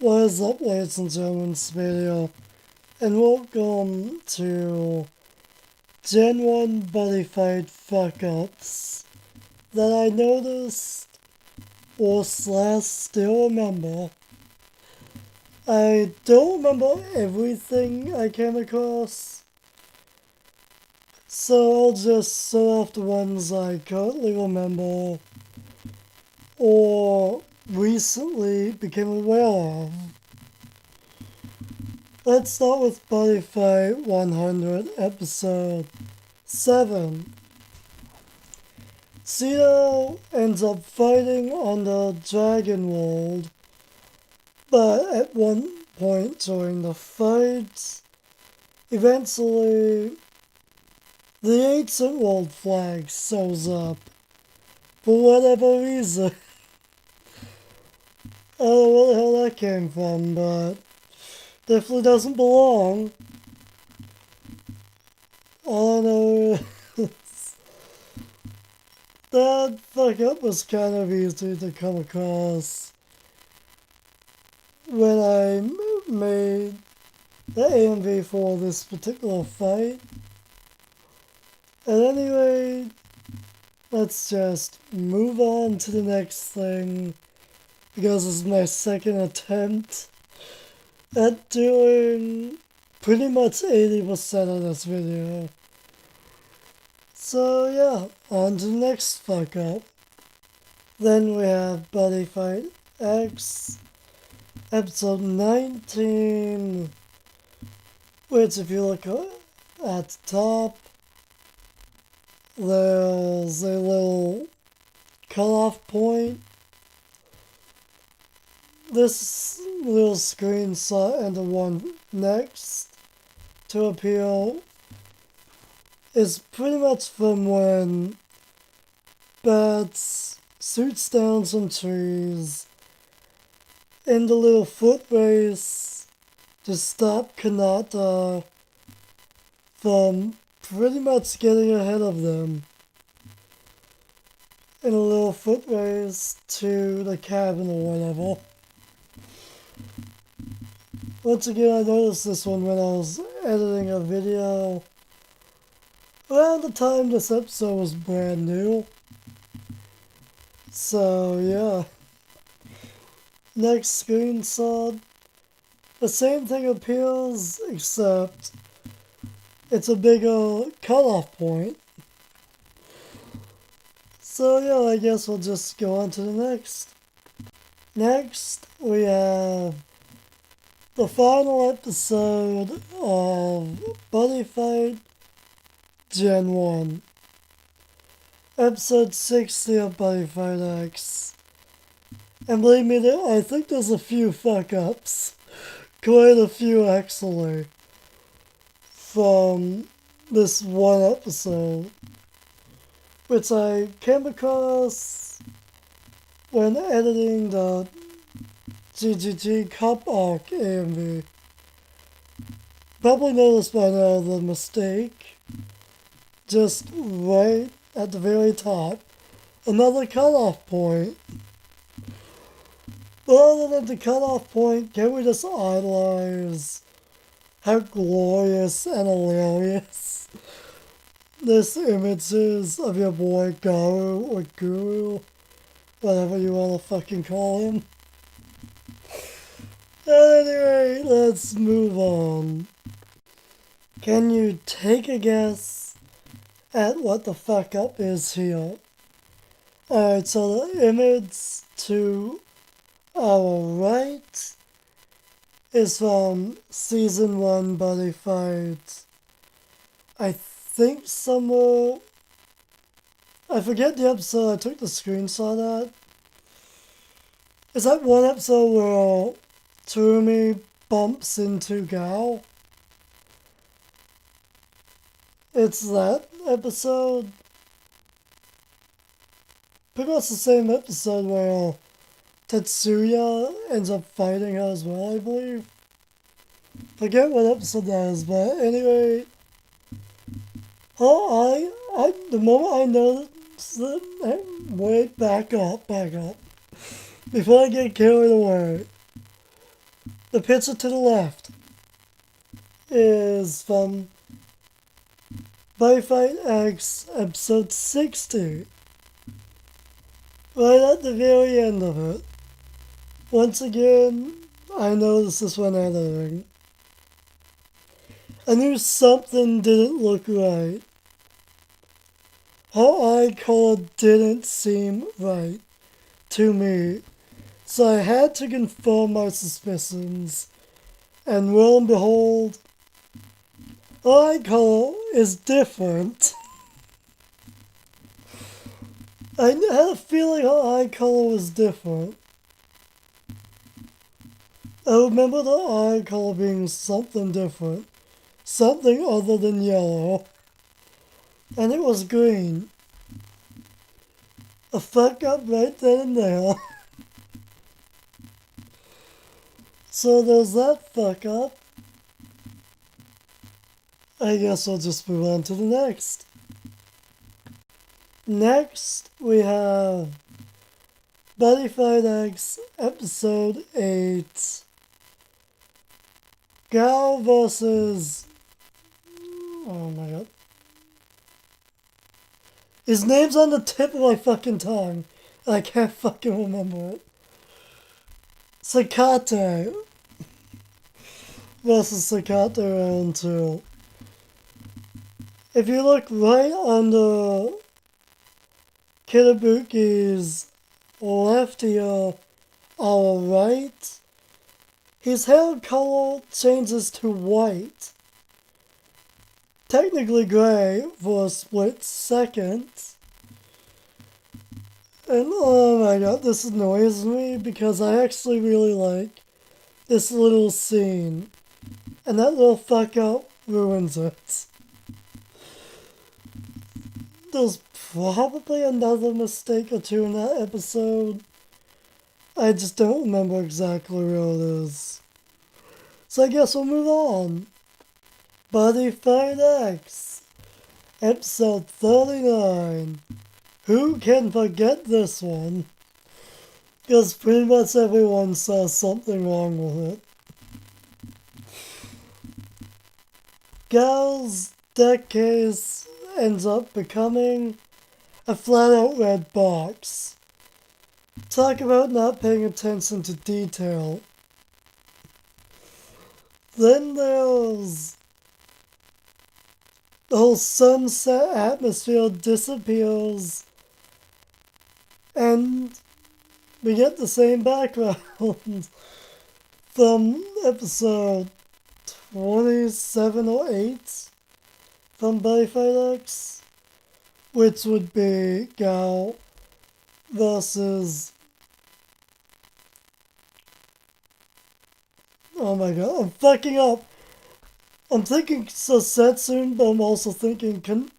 What is up, ladies and gentlemen, it's video, and welcome to Gen 1 Buddyfight fuck-ups that I noticed or still remember. I don't remember everything I came across, so I'll just sort off the ones I currently remember or recently became aware of. Let's start with Buddyfight 100, episode 7. Cito ends up fighting on the Dragon World, but at one point during the fight, eventually the Ancient World flag shows up for whatever reason. I don't know where the hell that came from, but definitely doesn't belong. All I know is that fuck up was kind of easy to come across when I made the AMV for this particular fight. And anyway, let's just move on to the next thing, because this is my second attempt at doing pretty much 80% of this video. So yeah, on to the next fuck up. Then we have Buddyfight X, episode 19, which if you look at the top, there's a little cutoff point. This little screenshot and the one next to appear is pretty much from when Bats shoots down some trees in the little foot race to stop Kanata from pretty much getting ahead of them in a little foot race to the cabin or whatever. Once again, I noticed this one when I was editing a video around the time this episode was brand new. So yeah. Next screenshot. The same thing appears, except it's a bigger cutoff point. So yeah, I guess we'll just go on to the next. Next, we have the final episode of Buddyfight Gen 1. Episode 60 of Buddyfight X. And believe me, I think there's a few fuck-ups. Quite a few, actually, from this one episode, which I came across when editing the GGG Cup Arc AMV. Probably noticed by now the mistake. Just right at the very top. Another cutoff point. But other than the cutoff point, can we just idolize how glorious and hilarious this image is of your boy Garu or Guru, whatever you want to fucking call him? Anyway, let's move on. Can you take a guess at what the fuck up is here? Alright, so the image to our right is from Season 1 Buddyfight. I think somewhere, I forget the episode I took the screenshot at. Is that one episode where Turumi bumps into Gao? It's that episode. Pretty much the same episode where Tetsuya ends up fighting her as well, I believe. Forget what episode that is, but anyway. The moment I noticed it, wait, back up. Before I get carried away. The picture to the left is from Buddyfight X episode 60. Right at the very end of it. Once again, I noticed this when editing. I knew something didn't look right. Her eye color didn't seem right to me, so I had to confirm my suspicions, and lo and behold, her eye color is different. I had a feeling her eye color was different. I remember the eye color being something different, something other than yellow, and it was green. A fuck up right then and there. So there's that fuck up. I guess we'll just move on to the next. Next, we have Buddyfight X episode 8. Gal versus... Oh my god. His name's on the tip of my fucking tongue. I can't fucking remember it. Sakate versus Sakate round 2. If you look right under Kitabuki's left ear, our right, his hair color changes to white. Technically gray for a split second. And oh my god, this annoys me because I actually really like this little scene. And that little fuck up ruins it. There's probably another mistake or two in that episode. I just don't remember exactly where it is. So I guess we'll move on. Buddyfight X, episode 39. Who can forget this one? Because pretty much everyone saw something wrong with it. Gal's deck case ends up becoming a flat-out red box. Talk about not paying attention to detail. Then there's the whole sunset atmosphere disappears, and we get the same background from episode 27 or 8 from Buddyfight X, which would be Gal versus... Oh my god, I'm fucking up! I'm thinking Setsune, but I'm also thinking...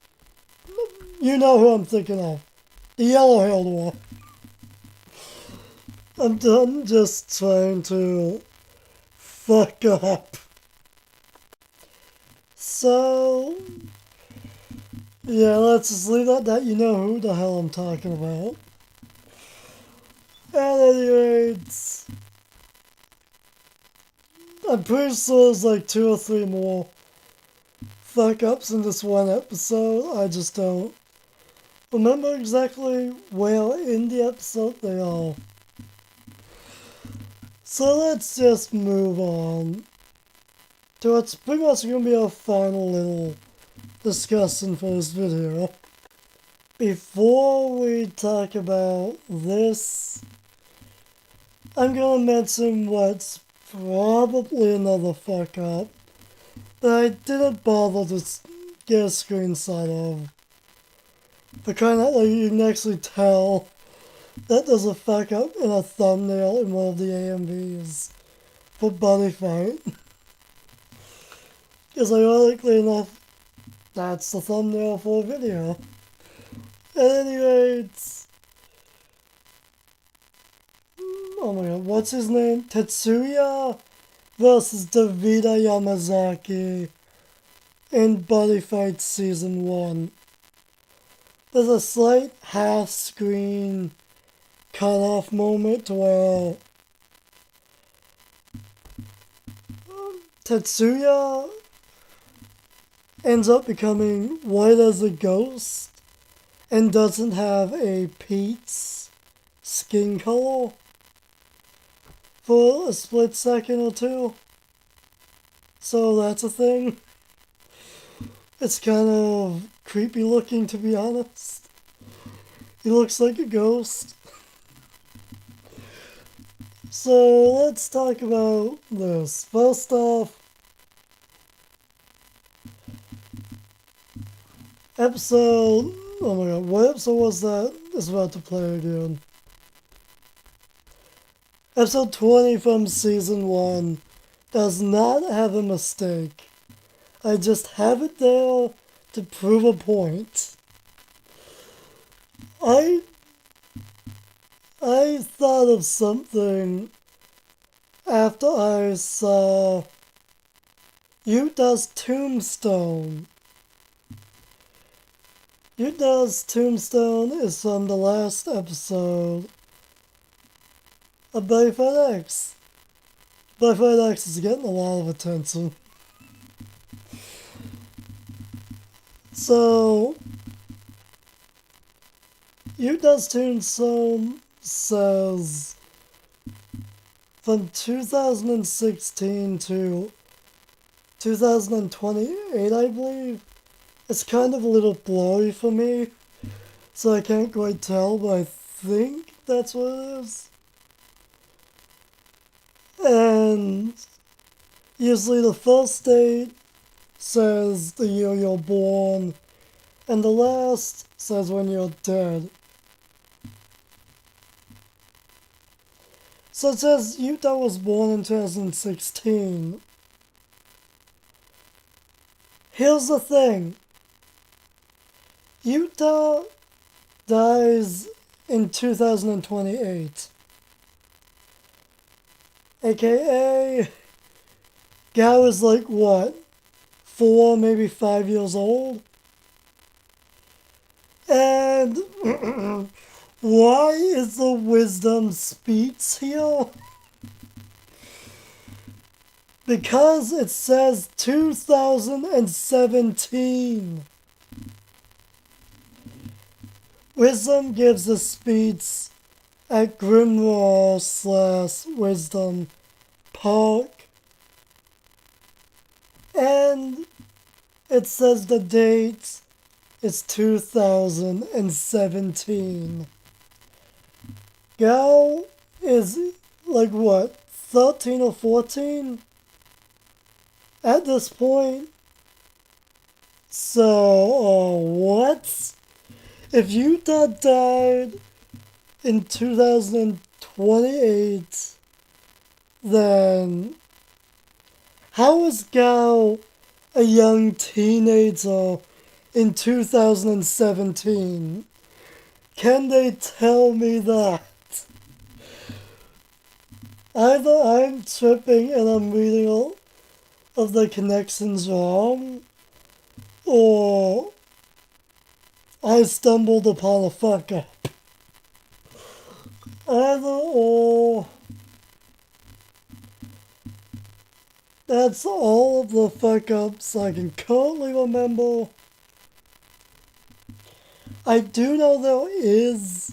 You know who I'm thinking of. The yellow-haired one. I'm done just trying to fuck up. So... Yeah, let's just leave it at that. You know who the hell I'm talking about. At any rate... I'm pretty sure there's like 2 or 3 more fuck-ups in this one episode. I just don't remember exactly where in the episode they are. So let's just move on to what's pretty much going to be our final little discussion for this video. Before we talk about this, I'm going to mention what's probably another fuck up that I didn't bother to get a screenshot of. The kind that like, you can actually tell that there's a fuck up in a thumbnail in one of the AMVs for Buddyfight. Because ironically enough, that's the thumbnail for a video. At any rate, oh my god, what's his name? Tetsuya versus Davida Yamazaki in Buddyfight Season 1. There's a slight half-screen cut-off moment where Tetsuya ends up becoming white as a ghost and doesn't have a Pete's skin color for a split second or two. So that's a thing. It's kind of creepy looking, to be honest. He looks like a ghost. So let's talk about this. First off, oh my god, what episode was that? It's about to play again. Episode 20 from season 1 does not have a mistake. I just have it there to prove a point. I thought of something after I saw Yuta's tombstone. Yuta's tombstone is from the last episode of Buddyfight X. Buddyfight X is getting a lot of attention. So, Yuta's tombstone says from 2016 to 2028, I believe. It's kind of a little blurry for me, so I can't quite tell, but I think that's what it is. And usually the first date says the year you're born, and the last says when you're dead. So it says Yuta was born in 2016. Here's the thing. Yuta dies in 2028. AKA, Gao is like what? 4, maybe 5 years old? And why is the wisdom speech here? Because it says 2017. Wisdom gives a speech at Grimoire/Wisdom Park. And it says the date is 2017. Gao is like what, 13 or 14 at this point? So, what? If Yuta died in 2028, then how is Gao a young teenager in 2017? Can they tell me that? Either I'm tripping and I'm reading all of the connections wrong, or I stumbled upon a fuck up. Either or. That's all of the fuck ups I can currently remember. I do know there is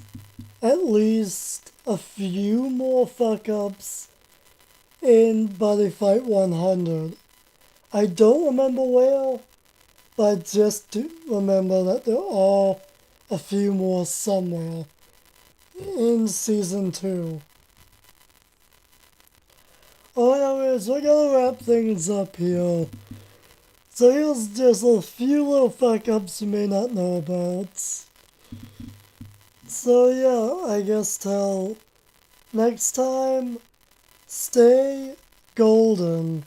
at least a few more fuck ups in Buddyfight 100. I don't remember where, but I just do remember that there are a few more somewhere in Season 2. Anyways, we're gonna wrap things up here. So here's just a few little fuck-ups you may not know about. So yeah, I guess till next time, stay golden.